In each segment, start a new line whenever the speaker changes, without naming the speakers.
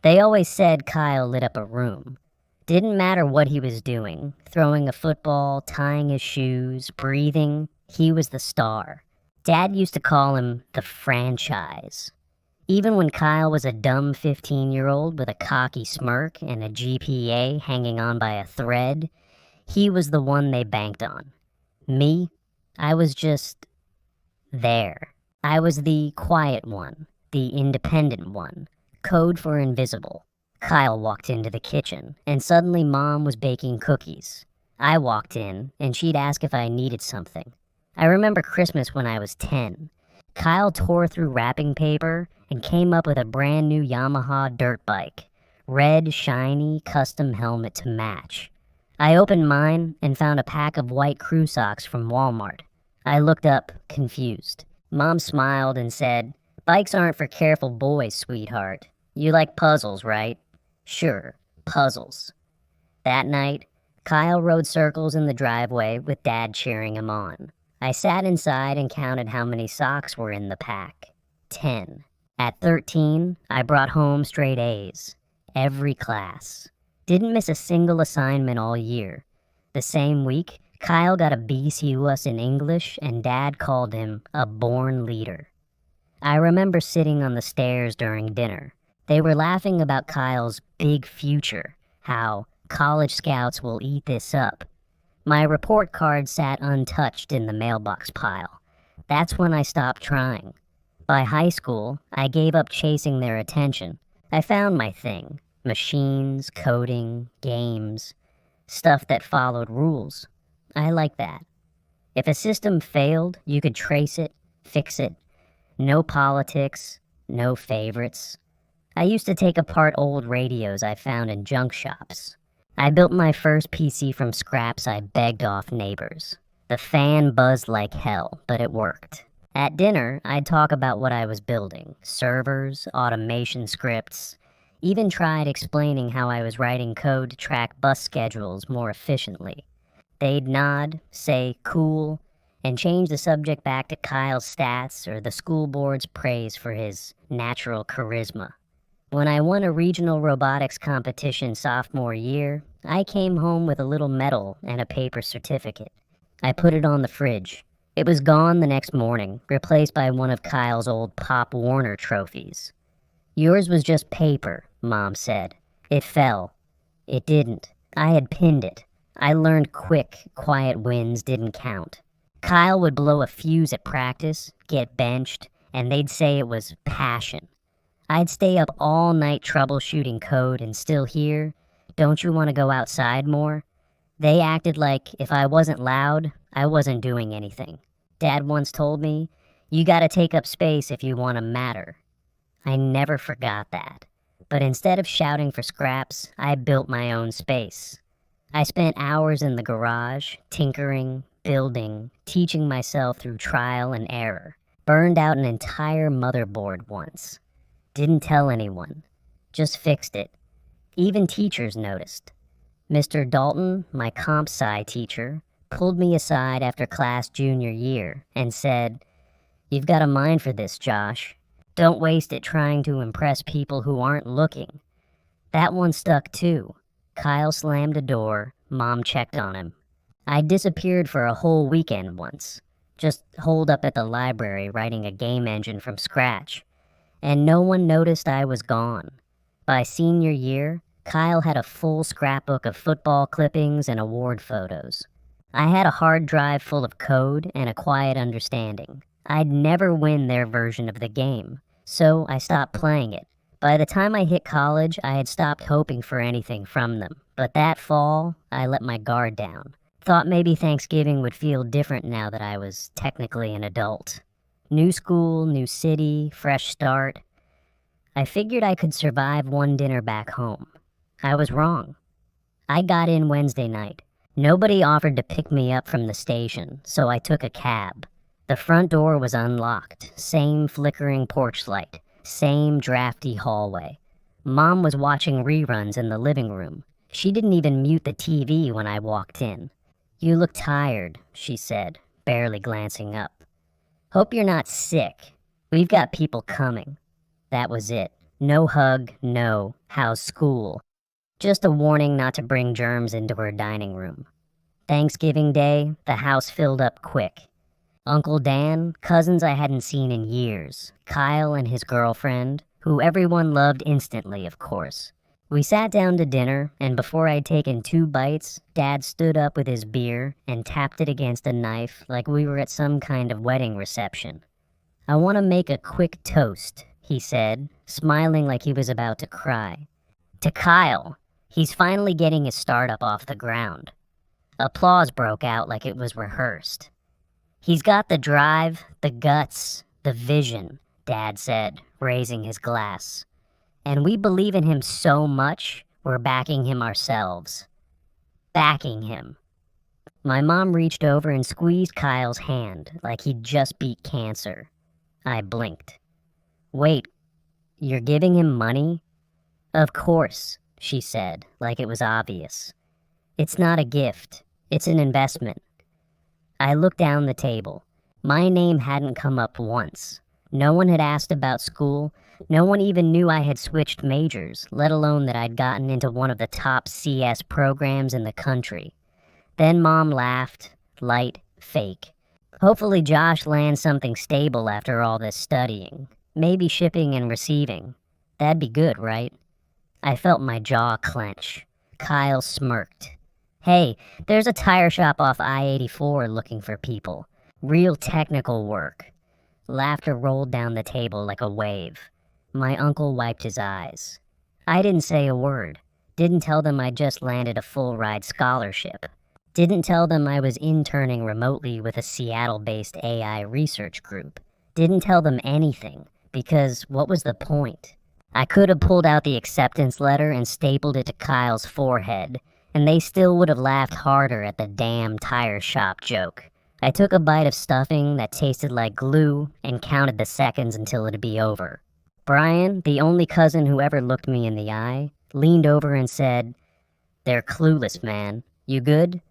They always said Kyle lit up a room. Didn't matter what he was doing, throwing a football, tying his shoes, breathing, he was the star. Dad used to call him the franchise. Even when Kyle was a dumb 15-year-old with a cocky smirk and a GPA hanging on by a thread, he was the one they banked on. Me? I was just there. I was the quiet one, the independent one, code for invisible. Kyle walked into the kitchen, and suddenly Mom was baking cookies. I walked in, and she'd ask if I needed something. I remember Christmas when I was 10. Kyle tore through wrapping paper and came up with a brand new Yamaha dirt bike. Red, shiny, custom helmet to match. I opened mine and found a pack of white crew socks from Walmart. I looked up, confused. Mom smiled and said, "Bikes aren't for careful boys, sweetheart. You like puzzles, right?" "Sure, puzzles." That night, Kyle rode circles in the driveway with Dad cheering him on. I sat inside and counted how many socks were in the pack. 10. At 13, I brought home straight A's. Every class. Didn't miss a single assignment all year. The same week, Kyle got a B++ in English, and Dad called him a born leader. I remember sitting on the stairs during dinner. They were laughing about Kyle's big future, how college scouts will eat this up. My report card sat untouched in the mailbox pile. That's when I stopped trying. By high school, I gave up chasing their attention. I found my thing. Machines, coding, games, stuff that followed rules. I like that. If a system failed, you could trace it, fix it. No politics, no favorites. I used to take apart old radios I found in junk shops. I built my first PC from scraps I begged off neighbors. The fan buzzed like hell, but it worked. At dinner, I'd talk about what I was building. Servers, automation scripts. Even tried explaining how I was writing code to track bus schedules more efficiently. They'd nod, say cool, and change the subject back to Kyle's stats or the school board's praise for his natural charisma. When I won a regional robotics competition sophomore year, I came home with a little medal and a paper certificate. I put it on the fridge. It was gone the next morning, replaced by one of Kyle's old Pop Warner trophies. "Yours was just paper," Mom said. "It fell." It didn't. I had pinned it. I learned quick, quiet wins didn't count. Kyle would blow a fuse at practice, get benched, and they'd say it was passion. I'd stay up all night troubleshooting code and still hear, "Don't you want to go outside more?" They acted like if I wasn't loud, I wasn't doing anything. Dad once told me, "You gotta take up space if you want to matter." I never forgot that. But instead of shouting for scraps, I built my own space. I spent hours in the garage, tinkering, building, teaching myself through trial and error. Burned out an entire motherboard once. Didn't tell anyone. Just fixed it. Even teachers noticed. Mr. Dalton, my comp sci teacher, pulled me aside after class junior year and said, "You've got a mind for this, Josh. Don't waste it trying to impress people who aren't looking." That one stuck too. Kyle slammed a door. Mom checked on him. I disappeared for a whole weekend once. Just holed up at the library writing a game engine from scratch. And no one noticed I was gone. By senior year, Kyle had a full scrapbook of football clippings and award photos. I had a hard drive full of code and a quiet understanding. I'd never win their version of the game, so I stopped playing it. By the time I hit college, I had stopped hoping for anything from them. But that fall, I let my guard down. Thought maybe Thanksgiving would feel different now that I was technically an adult. New school, new city, fresh start. I figured I could survive one dinner back home. I was wrong. I got in Wednesday night. Nobody offered to pick me up from the station, so I took a cab. The front door was unlocked, same flickering porch light, same drafty hallway. Mom was watching reruns in the living room. She didn't even mute the TV when I walked in. "You look tired," she said, barely glancing up. "Hope you're not sick. We've got people coming." That was it. No hug, no, how's school? Just a warning not to bring germs into her dining room. Thanksgiving Day, the house filled up quick. Uncle Dan, cousins I hadn't seen in years, Kyle and his girlfriend, who everyone loved instantly, of course. We sat down to dinner, and before I'd taken 2 bites, Dad stood up with his beer and tapped it against a knife like we were at some kind of wedding reception. "I want to make a quick toast," he said, smiling like he was about to cry. "To Kyle. He's finally getting his startup off the ground." Applause broke out like it was rehearsed. "He's got the drive, the guts, the vision," Dad said, raising his glass. "And we believe in him so much, we're backing him ourselves." Backing him. My mom reached over and squeezed Kyle's hand like he'd just beat cancer. I blinked. "Wait, you're giving him money?" "Of course," she said, like it was obvious. "It's not a gift. It's an investment." I looked down the table. My name hadn't come up once. No one had asked about school. No one even knew I had switched majors, let alone that I'd gotten into one of the top CS programs in the country. Then Mom laughed, light, fake. "Hopefully Josh lands something stable after all this studying. Maybe shipping and receiving. That'd be good, right?" I felt my jaw clench. Kyle smirked. "Hey, there's a tire shop off I-84 looking for people. Real technical work." Laughter rolled down the table like a wave. My uncle wiped his eyes. I didn't say a word. Didn't tell them I'd just landed a full-ride scholarship. Didn't tell them I was interning remotely with a Seattle-based AI research group. Didn't tell them anything, because what was the point? I could have pulled out the acceptance letter and stapled it to Kyle's forehead, and they still would have laughed harder at the damn tire shop joke. I took a bite of stuffing that tasted like glue and counted the seconds until it'd be over. Brian, the only cousin who ever looked me in the eye, leaned over and said, "They're clueless, man. You good?"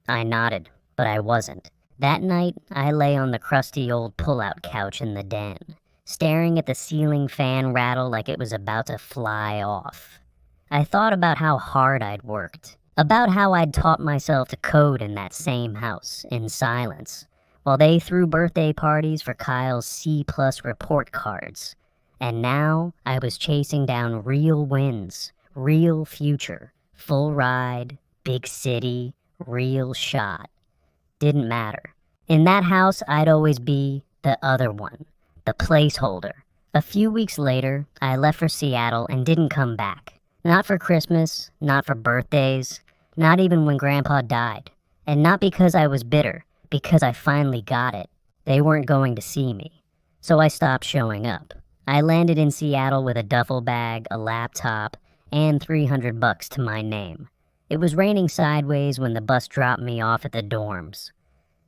I nodded, but I wasn't. That night, I lay on the crusty old pull-out couch in the den, staring at the ceiling fan rattle like it was about to fly off. I thought about how hard I'd worked, about how I'd taught myself to code in that same house, in silence, while they threw birthday parties for Kyle's C+ report cards. And now I was chasing down real wins, real future, full ride, big city, real shot. Didn't matter. In that house, I'd always be the other one, the placeholder. A few weeks later, I left for Seattle and didn't come back. Not for Christmas, not for birthdays, not even when Grandpa died. And not because I was bitter, because I finally got it. They weren't going to see me. So I stopped showing up. I landed in Seattle with a duffel bag, a laptop, and $300 to my name. It was raining sideways when the bus dropped me off at the dorms.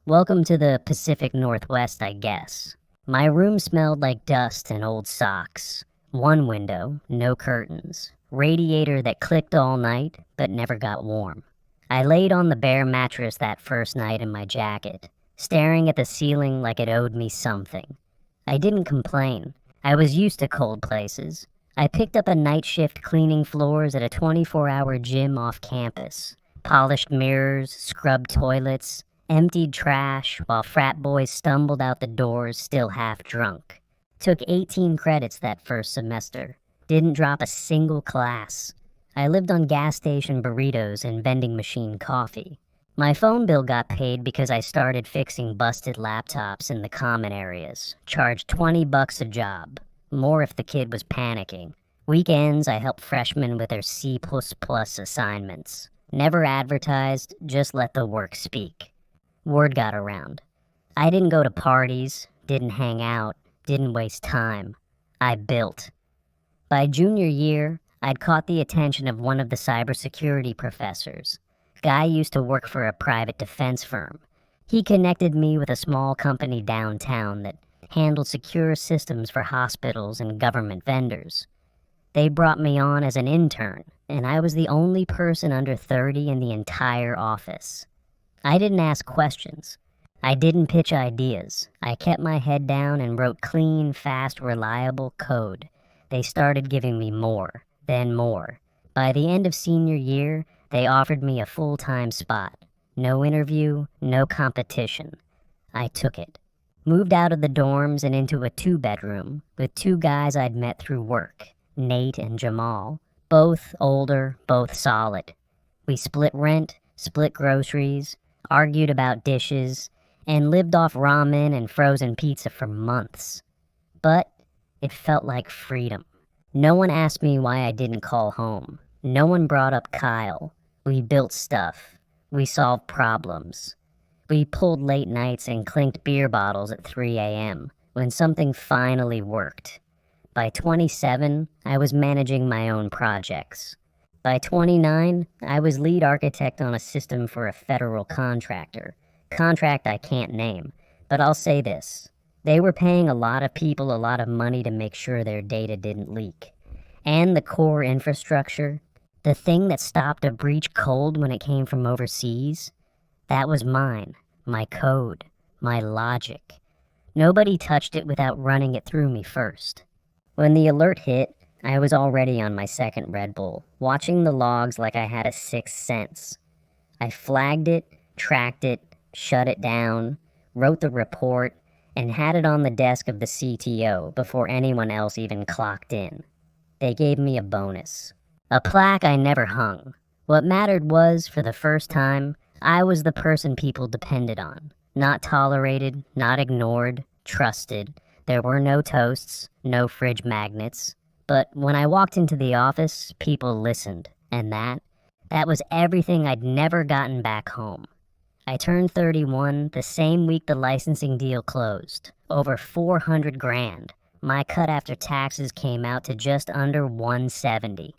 Welcome to the Pacific Northwest, I guess. My room smelled like dust and old socks. One window, no curtains. Radiator that clicked all night, but never got warm. I laid on the bare mattress that first night in my jacket, staring at the ceiling like it owed me something. I didn't complain. I was used to cold places. I picked up a night shift cleaning floors at a 24-hour gym off campus. Polished mirrors, scrubbed toilets, emptied trash, while frat boys stumbled out the doors still half drunk. Took 18 credits that first semester. Didn't drop a single class. I lived on gas station burritos and vending machine coffee. My phone bill got paid because I started fixing busted laptops in the common areas. Charged $20 a job. More if the kid was panicking. Weekends, I helped freshmen with their C++ assignments. Never advertised, just let the work speak. Word got around. I didn't go to parties, didn't hang out, didn't waste time. I built. By junior year, I'd caught the attention of one of the cybersecurity professors. Guy used to work for a private defense firm. He connected me with a small company downtown that handled secure systems for hospitals and government vendors. They brought me on as an intern, and I was the only person under 30 in the entire office. I didn't ask questions. I didn't pitch ideas. I kept my head down and wrote clean, fast, reliable code. they started giving me more, then more. By the end of senior year, they offered me a full-time spot. No interview, no competition. I took it. Moved out of the dorms and into a 2-bedroom with 2 guys I'd met through work, Nate and Jamal. Both older, both solid. We split rent, split groceries, argued about dishes, and lived off ramen and frozen pizza for months. But it felt like freedom. No one asked me why I didn't call home. No one brought up Kyle. We built stuff. We solved problems. We pulled late nights and clinked beer bottles at 3 a.m. when something finally worked. By 27, I was managing my own projects. By 29, I was lead architect on a system for a federal contractor. Contract I can't name, but I'll say this. They were paying a lot of people a lot of money to make sure their data didn't leak. And the core infrastructure, the thing that stopped a breach cold when it came from overseas, that was mine, my code, my logic. Nobody touched it without running it through me first. When the alert hit, I was already on my second Red Bull, watching the logs like I had a sixth sense. I flagged it, tracked it, shut it down, wrote the report, and had it on the desk of the CTO before anyone else even clocked in. They gave me a bonus. A plaque I never hung. What mattered was, for the first time, I was the person people depended on. Not tolerated, not ignored, trusted. There were no toasts, no fridge magnets. But when I walked into the office, people listened. And that was everything I'd never gotten back home. I turned 31 the same week the licensing deal closed. Over 400 grand. My cut after taxes came out to just under 170.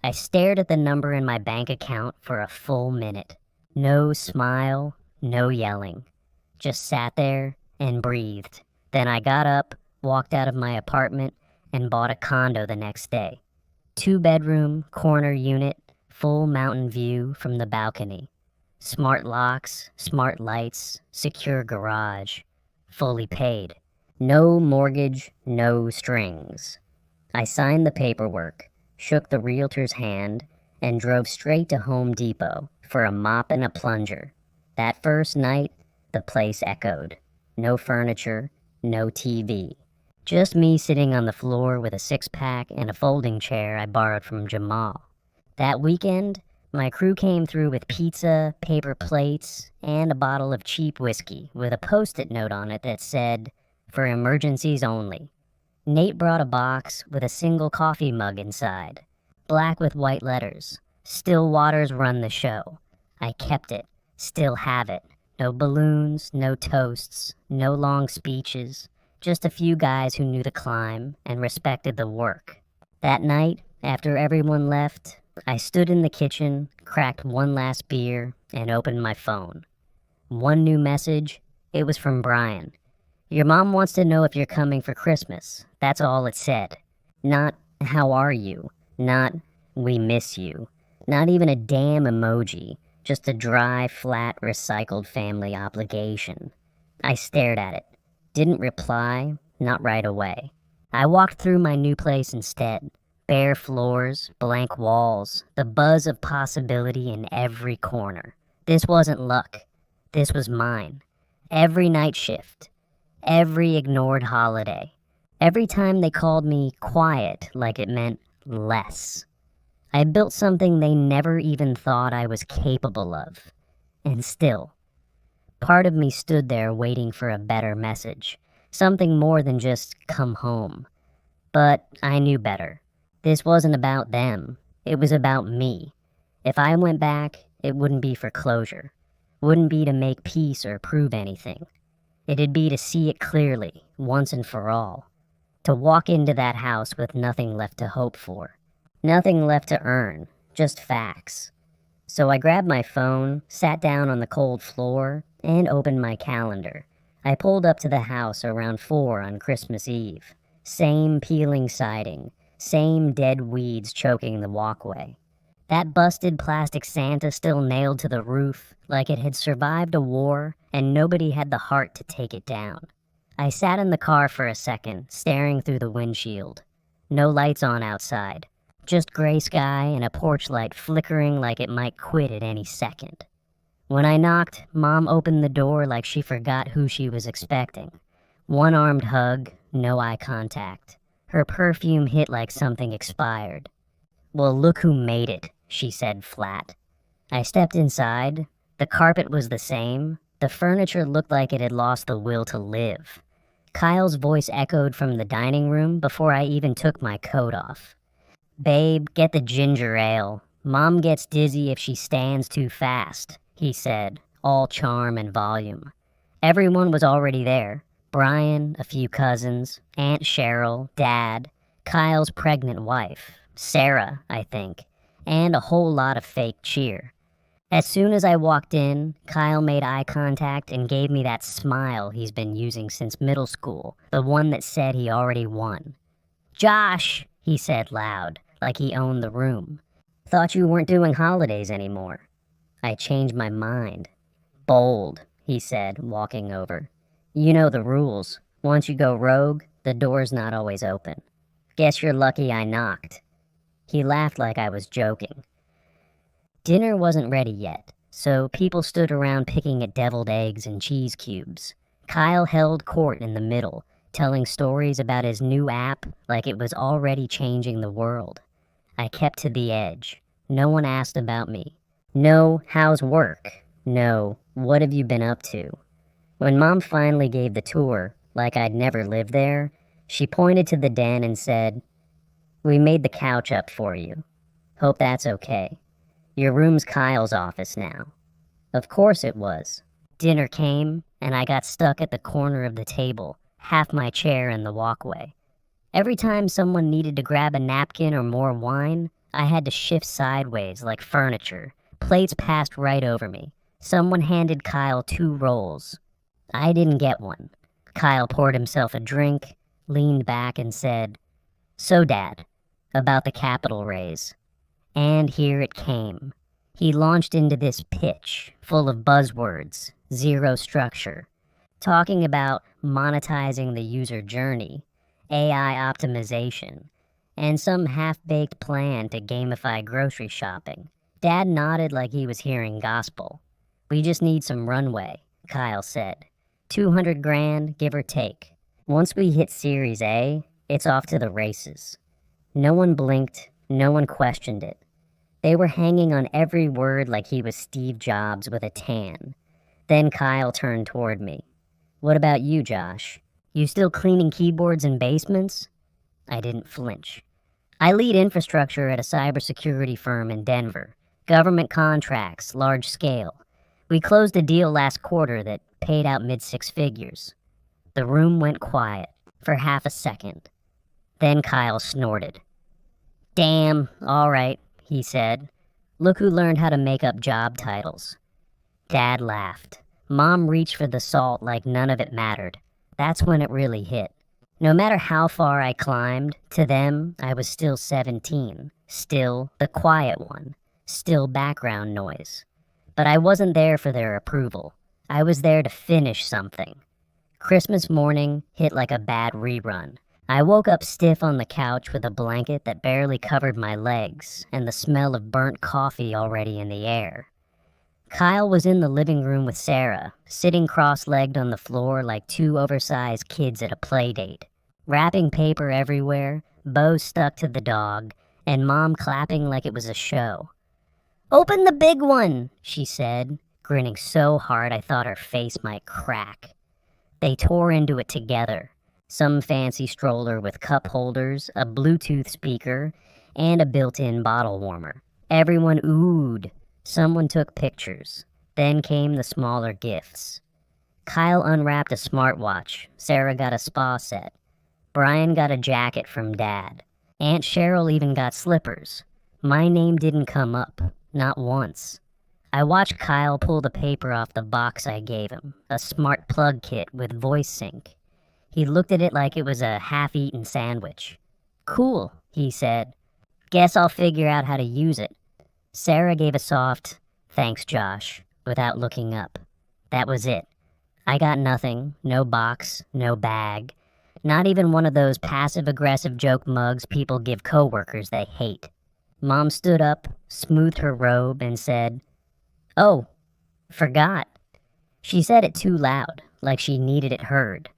I stared at the number in my bank account for a full minute. No smile, no yelling. Just sat there and breathed. Then I got up, walked out of my apartment, and bought a condo the next day. 2-bedroom, corner unit, full mountain view from the balcony. Smart locks, smart lights, secure garage. Fully paid. No mortgage, no strings. I signed the paperwork, shook the realtor's hand, and drove straight to Home Depot for a mop and a plunger. That first night, the place echoed. No furniture, no TV. Just me sitting on the floor with a 6-pack and a folding chair I borrowed from Jamal. That weekend, my crew came through with pizza, paper plates, and a bottle of cheap whiskey with a Post-it note on it that said, "For emergencies only." Nate brought a box with a single coffee mug inside, black with white letters. "Still waters run the show." I kept it, still have it. No balloons, no toasts, no long speeches, just a few guys who knew the climb and respected the work. That night, after everyone left, I stood in the kitchen, cracked one last beer, and opened my phone. One new message. It was from Brian. "Your mom wants to know if you're coming for Christmas." That's all it said. Not, "How are you?" Not, "We miss you." Not even a damn emoji. Just a dry, flat, recycled family obligation. I stared at it. Didn't reply, not right away. I walked through my new place instead. Bare floors, blank walls, the buzz of possibility in every corner. This wasn't luck. This was mine. Every night shift. Every ignored holiday. Every time they called me quiet like it meant less. I built something they never even thought I was capable of. And still, part of me stood there waiting for a better message. Something more than just "come home." But I knew better. This wasn't about them. It was about me. If I went back, it wouldn't be for closure. Wouldn't be to make peace or prove anything. It'd be to see it clearly, once and for all. To walk into that house with nothing left to hope for. Nothing left to earn, just facts. So I grabbed my phone, sat down on the cold floor, and opened my calendar. I pulled up to the house around 4 on Christmas Eve. Same peeling siding, same dead weeds choking the walkway. That busted plastic Santa still nailed to the roof, like it had survived a war and nobody had the heart to take it down. I sat in the car for a second, staring through the windshield. No lights on outside. Just gray sky and a porch light flickering like it might quit at any second. When I knocked, Mom opened the door like she forgot who she was expecting. One-armed hug, no eye contact. Her perfume hit like something expired. "Well, look who made it," she said flat. I stepped inside. The carpet was the same. The furniture looked like it had lost the will to live. Kyle's voice echoed from the dining room before I even took my coat off. "Babe, get the ginger ale. Mom gets dizzy if she stands too fast," he said, all charm and volume. Everyone was already there. Brian, a few cousins, Aunt Cheryl, Dad, Kyle's pregnant wife, Sarah, I think, and a whole lot of fake cheer. As soon as I walked in, Kyle made eye contact and gave me that smile he's been using since middle school, the one that said he already won. "Josh," he said loud, like he owned the room. "Thought you weren't doing holidays anymore." I changed my mind. "Bold," he said, walking over. "You know the rules. Once you go rogue, the door's not always open. Guess you're lucky I knocked." He laughed like I was joking. Dinner wasn't ready yet, so people stood around picking at deviled eggs and cheese cubes. Kyle held court in the middle, telling stories about his new app like it was already changing the world. I kept to the edge. No one asked about me. No, how's work? No, what have you been up to? When Mom finally gave the tour, like I'd never lived there, she pointed to the den and said, "We made the couch up for you. Hope that's okay. Your room's Kyle's office now." Of course it was. Dinner came, and I got stuck at the corner of the table, half my chair in the walkway. Every time someone needed to grab a napkin or more wine, I had to shift sideways like furniture. Plates passed right over me. Someone handed Kyle 2 rolls. I didn't get one. Kyle poured himself a drink, leaned back and said, "So, Dad, about the capital raise." And here it came. He launched into this pitch, full of buzzwords, zero structure, talking about monetizing the user journey, AI optimization, and some half-baked plan to gamify grocery shopping. Dad nodded like he was hearing gospel. "We just need some runway," Kyle said. 200 grand, give or take. Once we hit Series A, it's off to the races. No one blinked, no one questioned it. They were hanging on every word like he was Steve Jobs with a tan. Then Kyle turned toward me. "What about you, Josh? You still cleaning keyboards in basements?" I didn't flinch. "I lead infrastructure at a cybersecurity firm in Denver. Government contracts, large scale. We closed a deal last quarter that paid out mid-6 figures." The room went quiet for half a second. Then Kyle snorted. "Damn, all right," he said. "Look who learned how to make up job titles." Dad laughed. Mom reached for the salt like none of it mattered. That's when it really hit. No matter how far I climbed, to them, I was still 17. Still the quiet one. Still background noise. But I wasn't there for their approval. I was there to finish something. Christmas morning hit like a bad rerun. I woke up stiff on the couch with a blanket that barely covered my legs, and the smell of burnt coffee already in the air. Kyle was in the living room with Sarah, sitting cross-legged on the floor like 2 oversized kids at a play date. Wrapping paper everywhere, bows stuck to the dog, and Mom clapping like it was a show. "Open the big one," she said, grinning so hard I thought her face might crack. They tore into it together. Some fancy stroller with cup holders, a Bluetooth speaker, and a built-in bottle warmer. Everyone oohed. Someone took pictures. Then came the smaller gifts. Kyle unwrapped a smartwatch. Sarah got a spa set. Brian got a jacket from Dad. Aunt Cheryl even got slippers. My name didn't come up. Not once. I watched Kyle pull the paper off the box I gave him, a smart plug kit with voice sync. He looked at it like it was a half-eaten sandwich. "Cool," he said. "Guess I'll figure out how to use it." Sarah gave a soft, "Thanks, Josh," without looking up. That was it. I got nothing, no box, no bag. Not even one of those passive-aggressive joke mugs people give coworkers they hate. Mom stood up, smoothed her robe, and said, "Oh, forgot." She said it too loud, like she needed it heard.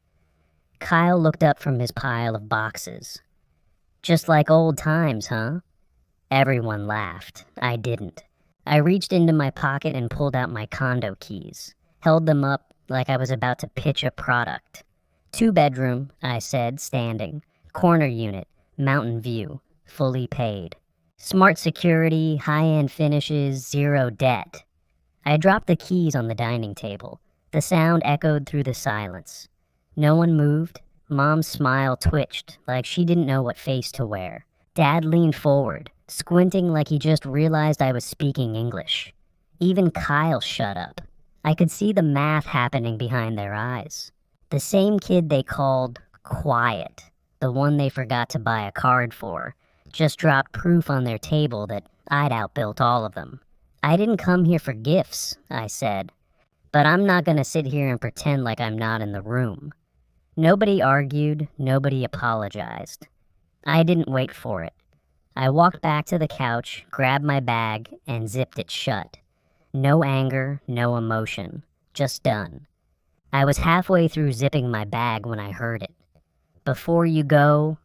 Kyle looked up from his pile of boxes. "Just like old times, huh?" Everyone laughed. I didn't. I reached into my pocket and pulled out my condo keys, held them up like I was about to pitch a product. "Two-bedroom," I said, standing. "Corner unit, mountain view, fully paid. Smart security, high-end finishes, zero debt." I dropped the keys on the dining table. The sound echoed through the silence. No one moved. Mom's smile twitched, like she didn't know what face to wear. Dad leaned forward, squinting like he just realized I was speaking English. Even Kyle shut up. I could see the math happening behind their eyes. The same kid they called quiet, the one they forgot to buy a card for, just dropped proof on their table that I'd outbuilt all of them. "I didn't come here for gifts," I said, "but I'm not gonna sit here and pretend like I'm not in the room." Nobody argued, nobody apologized. I didn't wait for it. I walked back to the couch, grabbed my bag, and zipped it shut. No anger, no emotion, just done. I was halfway through zipping my bag when I heard it. "Before you go,"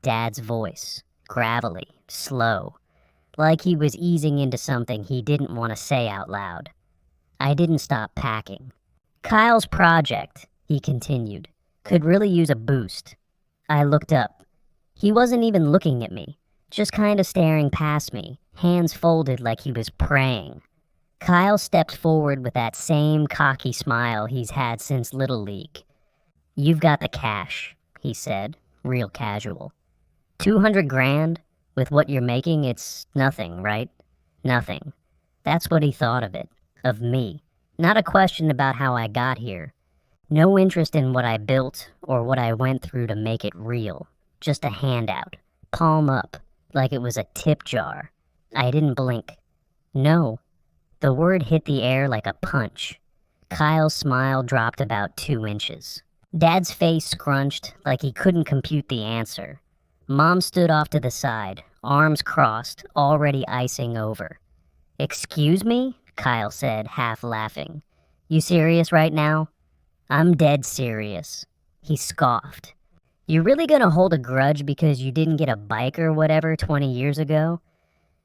Dad's voice, gravelly, slow, like he was easing into something he didn't want to say out loud. I didn't stop packing. "Kyle's project," he continued, "could really use a boost." I looked up. He wasn't even looking at me, just kind of staring past me, hands folded like he was praying. Kyle stepped forward with that same cocky smile he's had since Little League. "You've got the cash," he said, real casual. 200 grand? With what you're making, it's nothing, right? Nothing. That's what he thought of it. Of me. Not a question about how I got here. No interest in what I built or what I went through to make it real. Just a handout. Palm up. Like it was a tip jar. I didn't blink. "No." The word hit the air like a punch. Kyle's smile dropped about 2 inches. Dad's face scrunched like he couldn't compute the answer. Mom stood off to the side, arms crossed, already icing over. "Excuse me?" Kyle said, half laughing. "You serious right now?" "I'm dead serious." He scoffed. "You really gonna hold a grudge because you didn't get a bike or whatever 20 years ago?"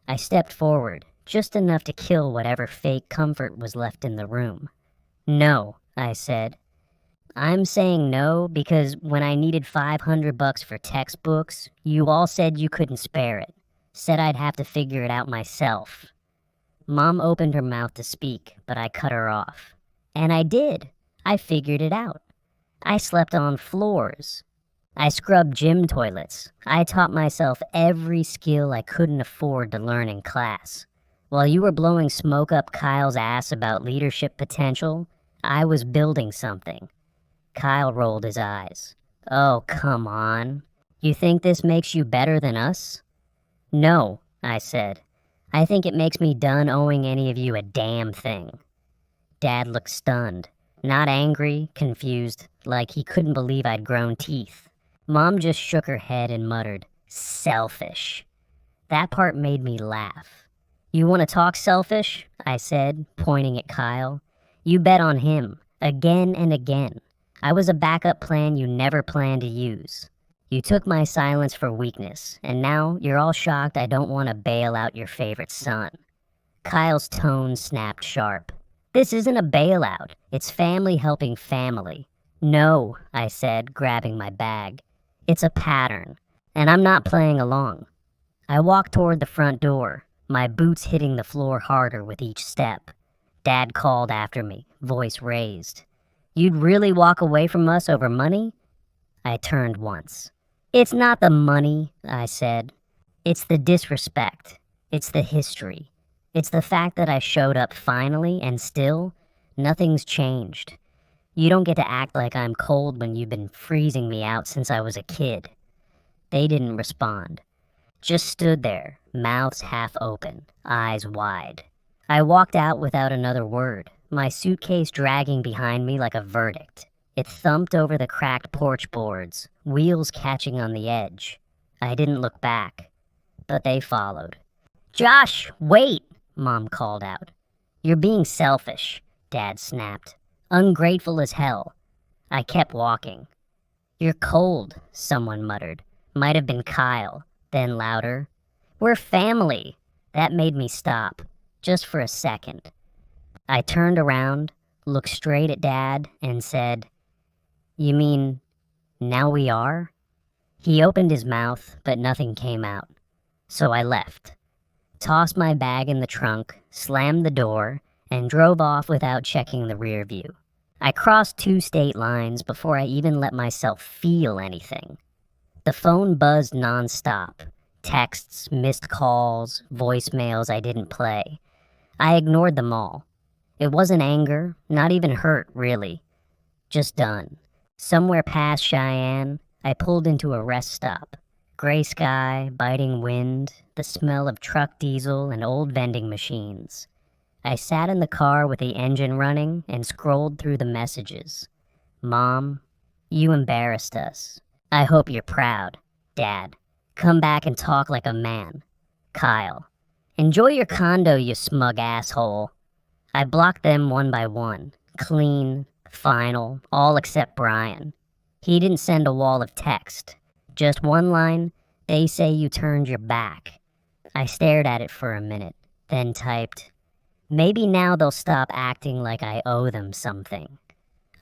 I stepped forward, just enough to kill whatever fake comfort was left in the room. "No," I said. "I'm saying no because when I needed $500 for textbooks, you all said you couldn't spare it. Said I'd have to figure it out myself." Mom opened her mouth to speak, but I cut her off. And I did. I figured it out. I slept on floors. I scrubbed gym toilets. I taught myself every skill I couldn't afford to learn in class. While you were blowing smoke up Kyle's ass about leadership potential, I was building something. Kyle rolled his eyes. "Oh, come on. You think this makes you better than us?" "No," I said. "I think it makes me done owing any of you a damn thing." Dad looked stunned. Not angry, confused, like he couldn't believe I'd grown teeth. Mom just shook her head and muttered, "Selfish." That part made me laugh. "You want to talk selfish?" I said, pointing at Kyle. "You bet on him, again and again. I was a backup plan you never planned to use. You took my silence for weakness, and now you're all shocked I don't want to bail out your favorite son." Kyle's tone snapped sharp. "This isn't a bailout. It's family helping family." "No," I said, grabbing my bag. "It's a pattern, and I'm not playing along." I walked toward the front door, my boots hitting the floor harder with each step. Dad called after me, voice raised. "You'd really walk away from us over money?" I turned once. "It's not the money," I said. "It's the disrespect. It's the history. It's the fact that I showed up finally and still, nothing's changed. You don't get to act like I'm cold when you've been freezing me out since I was a kid." They didn't respond. Just stood there, mouths half open, eyes wide. I walked out without another word, my suitcase dragging behind me like a verdict. It thumped over the cracked porch boards, wheels catching on the edge. I didn't look back, but they followed. "Josh, wait!" Mom called out. "You're being selfish," Dad snapped. "Ungrateful as hell." I kept walking. "You're cold," someone muttered. Might have been Kyle. Then louder, "We're family." That made me stop, just for a second. I turned around, looked straight at Dad, and said, "You mean, now we are?" He opened his mouth, but nothing came out. So I left, tossed my bag in the trunk, slammed the door, and drove off without checking the rear view. I crossed 2 state lines before I even let myself feel anything. The phone buzzed nonstop. Texts, missed calls, voicemails I didn't play. I ignored them all. It wasn't anger, not even hurt, really. Just done. Somewhere past Cheyenne, I pulled into a rest stop. Gray sky, biting wind, the smell of truck diesel and old vending machines. I sat in the car with the engine running and scrolled through the messages. "Mom, you embarrassed us. I hope you're proud. Dad, come back and talk like a man. Kyle, enjoy your condo, you smug asshole." I blocked them one by one. Clean, final, all except Brian. He didn't send a wall of text. Just one line, "They say you turned your back." I stared at it for a minute, then typed, "Maybe now they'll stop acting like I owe them something."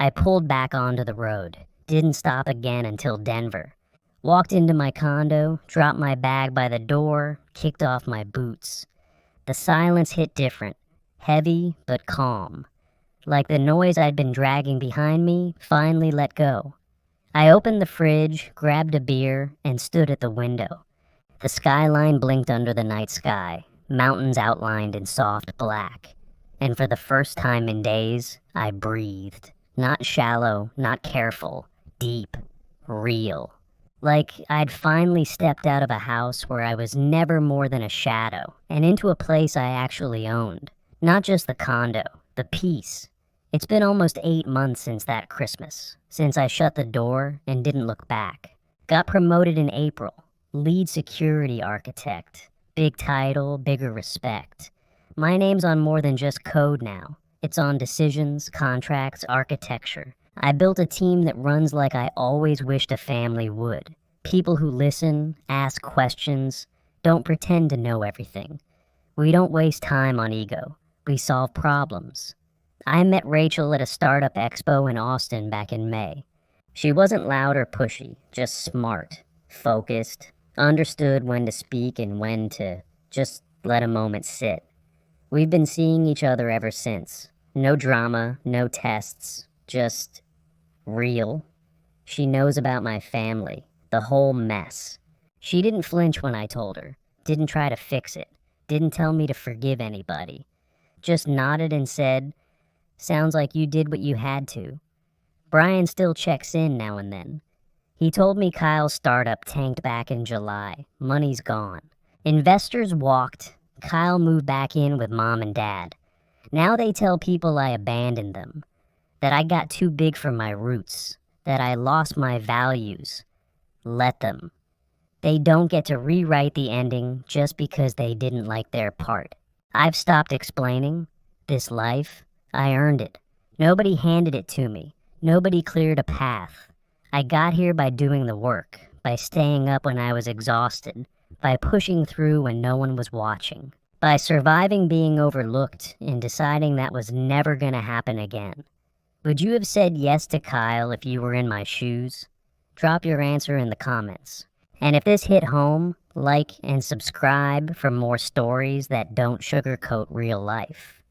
I pulled back onto the road, didn't stop again until Denver. Walked into my condo, dropped my bag by the door, kicked off my boots. The silence hit different, heavy but calm. Like the noise I'd been dragging behind me finally let go. I opened the fridge, grabbed a beer, and stood at the window. The skyline blinked under the night sky, mountains outlined in soft black. And for the first time in days, I breathed. Not shallow, not careful, deep, real. Like I'd finally stepped out of a house where I was never more than a shadow, and into a place I actually owned. Not just the condo, the peace. It's been almost 8 months since that Christmas, since I shut the door and didn't look back. Got promoted in April, lead security architect. Big title, bigger respect. My name's on more than just code now. It's on decisions, contracts, architecture. I built a team that runs like I always wished a family would. People who listen, ask questions, don't pretend to know everything. We don't waste time on ego. We solve problems. I met Rachel at a startup expo in Austin back in May. She wasn't loud or pushy, just smart, focused, understood when to speak and when to just let a moment sit. We've been seeing each other ever since. No drama, no tests, just real. She knows about my family, the whole mess. She didn't flinch when I told her, didn't try to fix it, didn't tell me to forgive anybody. Just nodded and said, "Sounds like you did what you had to." Brian still checks in now and then. He told me Kyle's startup tanked back in July. Money's gone. Investors walked. Kyle moved back in with Mom and Dad. Now they tell people I abandoned them, that I got too big for my roots, that I lost my values. Let them. They don't get to rewrite the ending just because they didn't like their part. I've stopped explaining. This life, I earned it. Nobody handed it to me. Nobody cleared a path. I got here by doing the work, by staying up when I was exhausted, by pushing through when no one was watching, by surviving being overlooked and deciding that was never gonna happen again. Would you have said yes to Kyle if you were in my shoes? Drop your answer in the comments. And if this hit home, like and subscribe for more stories that don't sugarcoat real life.